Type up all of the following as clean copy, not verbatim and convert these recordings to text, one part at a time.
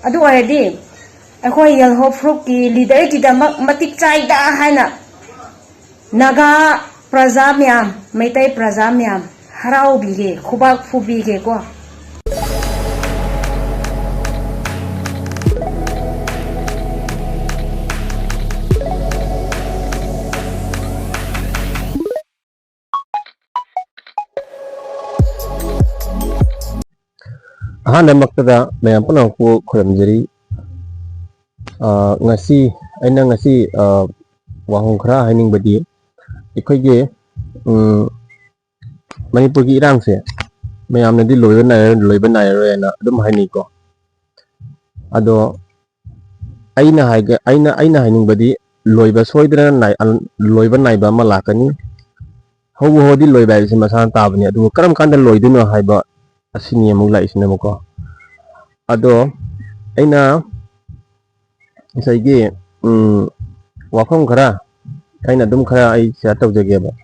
adu aredi akhoi yelhou fruit ki leader ki damak matik chai da haina naga praja myam maitai praja myam harau bige khubak fu bige ko Maktada mayam punang ku khuramjari ngasi aina ngasi wahong khara haining badi ikhoige Manipur ki irang se mayam nadi loiba nai na adum haini ko ado aina haining badi loiba soidana nai ba malakani hobu hodi loiba isi masan tabani adu karam kanda loiduno haiba asini amuk la isina muko ado aina isaigi wafam khara aina dum khara ai share tawjage ba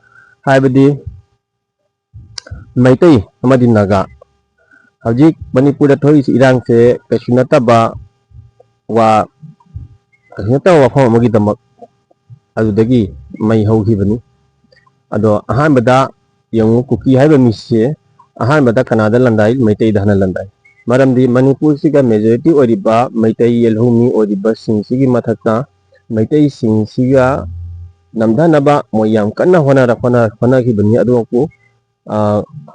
haibadi maitai amadi naga hajik Manipur da thoi irang se kasunata ba wa kasunata wafam amagi damak adudagi mai hauhi bani ado ahanbada yang Kuki haiba mise ahanbada kanada landai maitai dahana landai maramdi Manipur siga majority oriba maitai yelhou mi oriba singsigi mathakta maitai singsiga namdanaba moyam kanna hona ki bani adu ko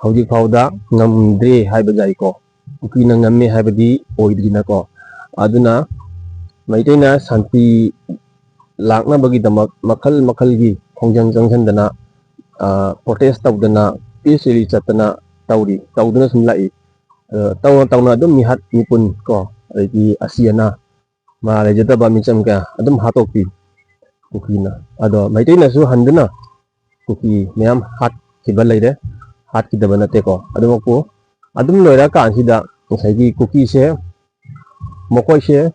hauji fauda ngamdre haiba jai ko Kuki na ngamme haibadi oidrina ko aduna maitai na Shanti lakna bagi damak makal gi khongjang jangsan dana protest tawdana peacefully chatana tawduna sumlai tawna adum mihat nipun ko ai asiana ma lejata ba micham ka adum hatoki Kuki na ado maitai na su handuna Kuki meyam hat kiba leide hat ki dabana te ko adum ko adum loira ka ansida saigi Kuki se mokoi se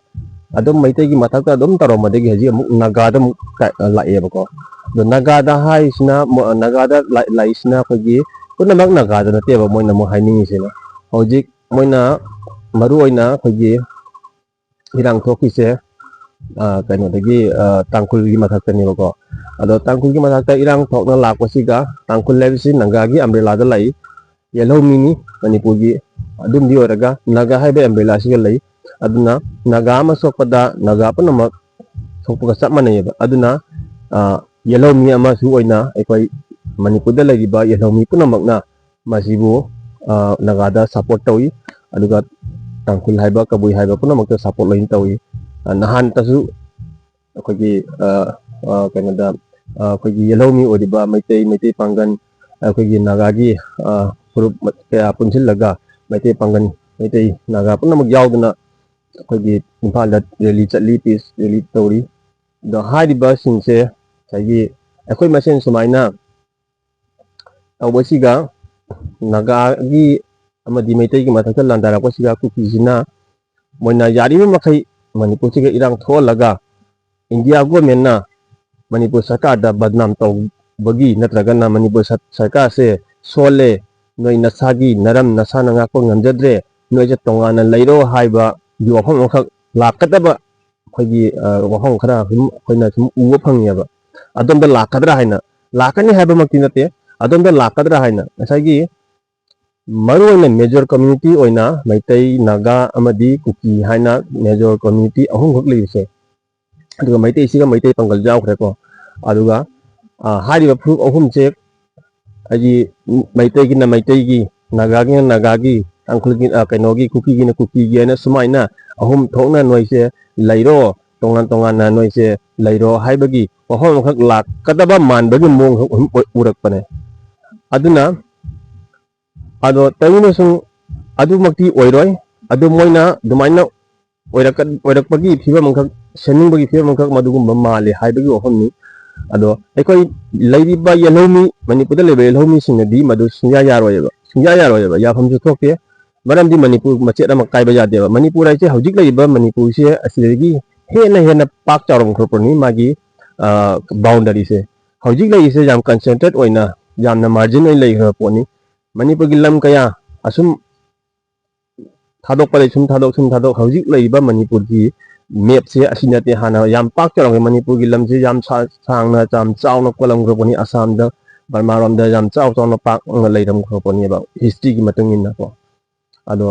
adum maitai gi mathakta adum taromade gi haji amuk nagada muk lae ba ko do nagada hai sina nagada laisna ko gi punamak nagada na te ba moina mo haining se na hojik moina maru oina ko gi irang thoki se kaino dagi tangkul gi mathakta ni ba ko ado tangkul gi mathakta irang thokna lakwa siga tangkul lebisi nanga gi umbrella da lai yelhou mini Manipur gi adum di oraga naga haibe umbrella siga lai aduna naga ma sokpada naga punamak sokpaga chap manai ba aduna yelhou mi ama su oina ekoi Manipur da lagi ba yelhou mi punamak na masibu nagada support tawi aduga tangkul haiba kabui haiba punamak ta support lain tawi nahan tasu akogi kanada akogi yelhou mi oriba maitai pangan akogi nagagi group kaya punsil laga maitai pangan maitai naga punamak yauduna akogi imphal da rally chatli peace rally tauri do haiba singse sagi akoi masen sumaina awasiga naga gi amadi maitai gi mathakta landara ko siga Kuki jina moina yari makai Manipur siga irang tholaga India government na Manipur sarkar da badnam taw bagi natraga na Manipur sarkar se sole noi nasagi naram nasana nga ko ngamjadre noi je tongana leiro haiba yu wafam khak lakataba khogi wafam khara khoina sum uwa phangyaba adonda lakadra haina lakani haiba maktinate adonda lakadra haina asagi maru oina major community oina maitai naga amadi Kuki haina major community ahum khak leise aduga maitai siga maitai pangal jaw khre ko aduga hariba proof ahum che aji maitai gi naga gi angkul gi kainogi Kuki gi na Kuki gi na sumaina ahum thokna noise lairo tongan na noise lairo haibagi wahom khak lak kadaba man bagi mong urak pane aduna ado tawina sung adu makti oiroi adu moina dumaina oirak pagi phiba mangkhak sening bagi phiba mangkhak madugum male haibagi wahom ni ado ekoi leiriba yelhou mi Manipur da lebe yelhou mi singadi madu sungya yaroi ba yafam su thokte maramdi Manipur macheda makai ba jade ba Manipur ai che hojik leiba Manipur se asidagi hena pak charom khroponi magi boundary se hojik lei se jam concentrate oina jamna margin oi lei khroponi Manipur gi lam kaya asum थादोकपदे सुम थादोक हौजिक लैबा मणिपुर की map से असिनते हाना याम पाक चरंगे मणिपुर की लमसे याम सांगना चाम चावना कोलम ग्रोपनी असम द बर्मा रोम द याम चाव चावना पाक लैरम ग्रोपनी बा हिस्ट्री की मतंग इन्ना को अदो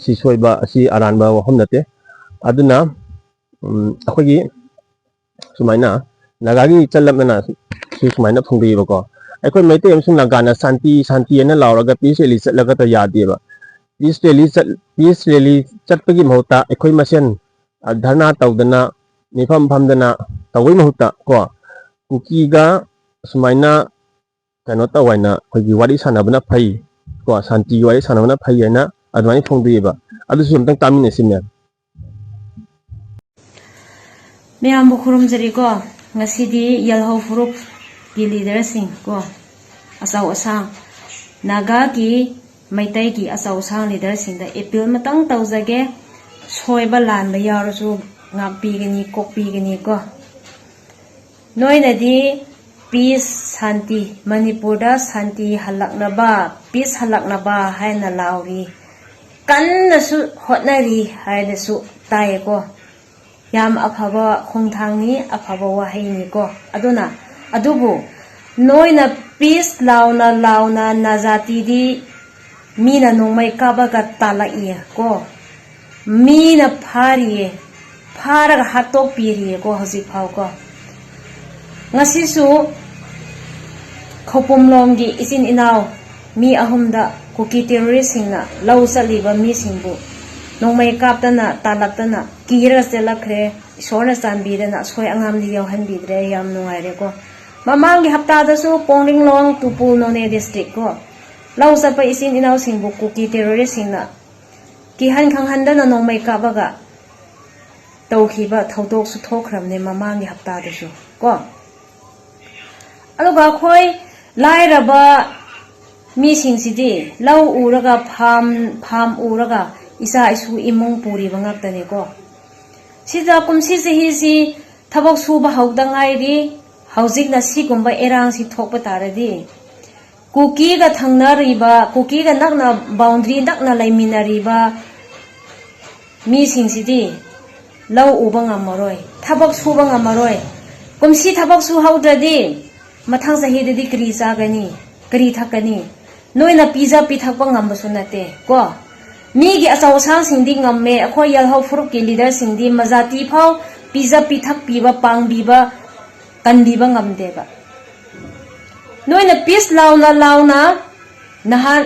सि सोइबा असि अरानबा वहम नते अदुना अखोगी सुमाइना नागागी चलमना सुमाइना फुंगीबको अखोय मैते अमसुंग नागाना शांति एना लावरगा पीस रैली चलगा त यादेबा पीस रैली चटपगी महौता अखोय मसेन धरना तौदना निफम फमदना तवई महौता को कुकीगा सुमाइना कनो तवैना अखोगी वारी सानबना फै को शांति वारी सानबना फै हैना अदमानि फुंगीबा अदुसु हमतंग तामिनसि मैम मैम खुरुम जरी को ngасidi yelhou furup ki leader sing ko asau asang naga ki maitai ki asau asang leader sing da apeal matang taujage soiba lan ba yaru ngak pi gani kok pi gani ko noi na di peace Shanti Manipur da Shanti halaknaba peace halaknaba haina lauri kan na su hotnari haina su tai ko yam afaba khongthangni afaba wahini ko aduna adubu noina peace launa najati di mina nongmai kabaga talaiye ko mina pharaga hatok piriye ko hosi phau ko ngasi su khopumlomgi isin inaw mi ahumda Kuki terrorist singna law saliba mi singbu nongmai kaptana talaktana kira selakre isona sanbidana soi angam di yauhanbidre yam nungaire ko mamangi hapta da su pongring long tupul none district ko law sapa isin inaw singbu Kuki terrorist singna ki han khanghandana nongmai kabaga tawkhiba thodok su thokramne mamangi hapta da su ko aluga khoi lairaba mi singsidi law uraga pham uraga isa isu imung puri bangaktane ko sida kumsi se hi si thabak suba haudangai ri haujik na si gumba erang si thokpa taradi Kuki ga thangnariba Kuki ga nakna boundary nakna laiminariba mi singsidi law uba ngamaroi thabak suba ngamaroi kumsi thabak su haudradi mathang sahi dadi kri sagani kri thakani noina pizza pithakpa ngambasu nate ko migi asau sang singdi ngamme akhoi yelhou furup ki leader singdi majati phau pizza pithak piba pang biba kan biba ngamde ba noina peace launa nahan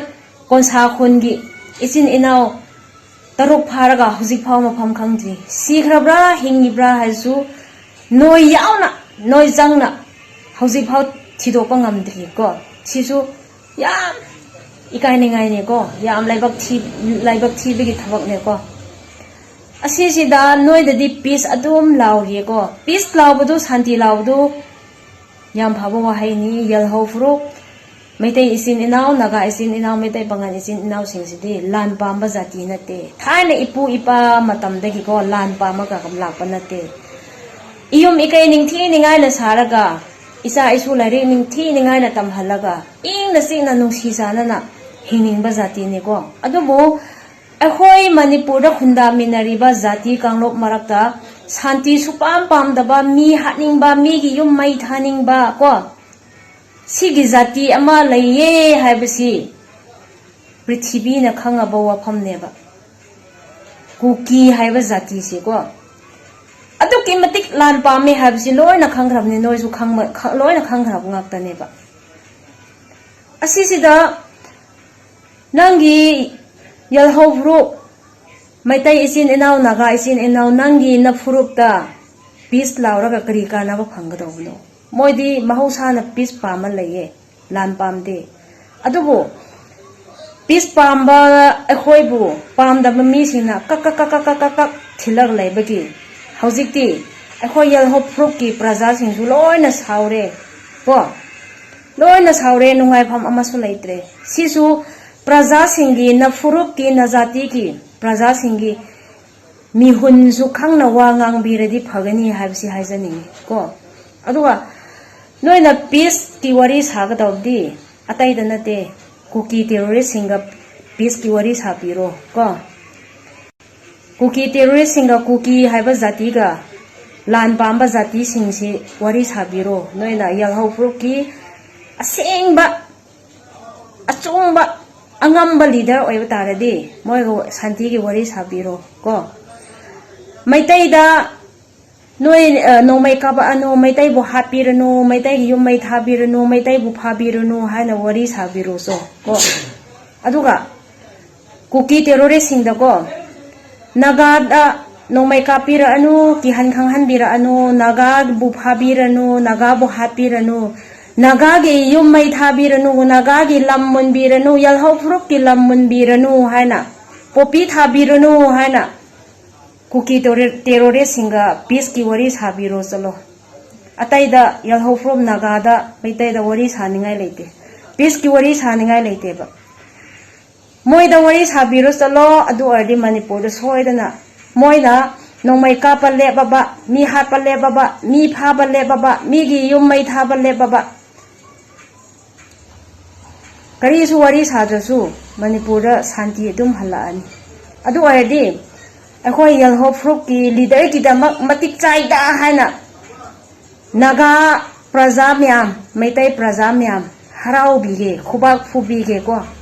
konsa khungi isin inaw taruk pharaga hujik phau mafam khangji sikhrabra hingibra haisu noi yauna noi jangna hujik phau thidopa ngamdri ko sisu yam ikai ningai ne ko yam laibak thi bigi thabak ne ko asi sida noi da di peace adum lauri ko peace lawbudu Shanti lawbudu yam phabo wa haini yelhou furup maitai isin inaw naga isin inaw maitai bangan isin inaw singsidi lan pamba jati nate thaina ipu ipa matam dagi ko lan pama ka kam lakpa nate iyum ikai ningthi ningai na saraga isa isu lari ningthi ningai na tamhalaga ing na sing na nungsi sana na hiningba jati ne ko adubu akhoi Manipur da khunda minariba jati kanglop marakta Shanti supam pamdaba mi hatningba mi gi yum mai thaningba ko sigi jati ama laiye haibasi prithibi na khangaba wafam neba Kuki haiba jati se ko adu kimatik lan pame haibasi loina khanghrabni noisu loina khanghrab ngakta neba asisida nangi yelhou furup maitai isin inaw naga isin inaw nangi na furup da peace lauraga kari kana ba phanggadawno moidi mahausa na peace pama laye lan pamde adubu peace pamba akhoibu pamda mi sina kak thilag laibagi haujikti akhoi yelhou furup ki praja singsu loina saure ko loina saure nungai pham amasu laitre sisu praja singi na furup ki na jati ki praja singi mihun su khangna wa ngang biradi phagani haibsi haijani ko aduga noina peace ki wari saga dawdi atai da nate Kuki terrorist singa peace ki wari sapiro ko Kuki terrorist singa Kuki haiba zati ga lan pamba zati singsi wari sabiro noina yelhou fruki asengba achungba angamba leader oiba taradi moi go Shanti gi wari sabiro ko maitai da noi no mai ka ba ano maitai bu hapirano maitai gi yum mai thabirano maitai bu phabirano haina wari sabiro so ko aduga Kuki terrorist singda ko naga da no mai ka pira anu ki han khang han bira anu naga bu phabirano naga bu hapirano naga gi yum mai thabirano naga gi lam mun birano yelhou fruit ki lam mun birano haina popi thabirano haina Kuki terrorist singa peace ki wari sabiro chalo atai da yelhou fruit naga da maitai da wari saningai leite peace ki wari saningai leite ba moi da wari sabiro chalo adu ardi Manipur da soidana moi da nongmai ka pa le baba mi ha pa le baba mi pha ba le baba mi gi yum mai tha ba le baba kari su wari sadrasu Manipur da Shanti dum halani adu ardi akhoi yelhou fruit ki leader ki da matik chai da haina naga praja myam maitai praja myam harau bige khubak phu bige ko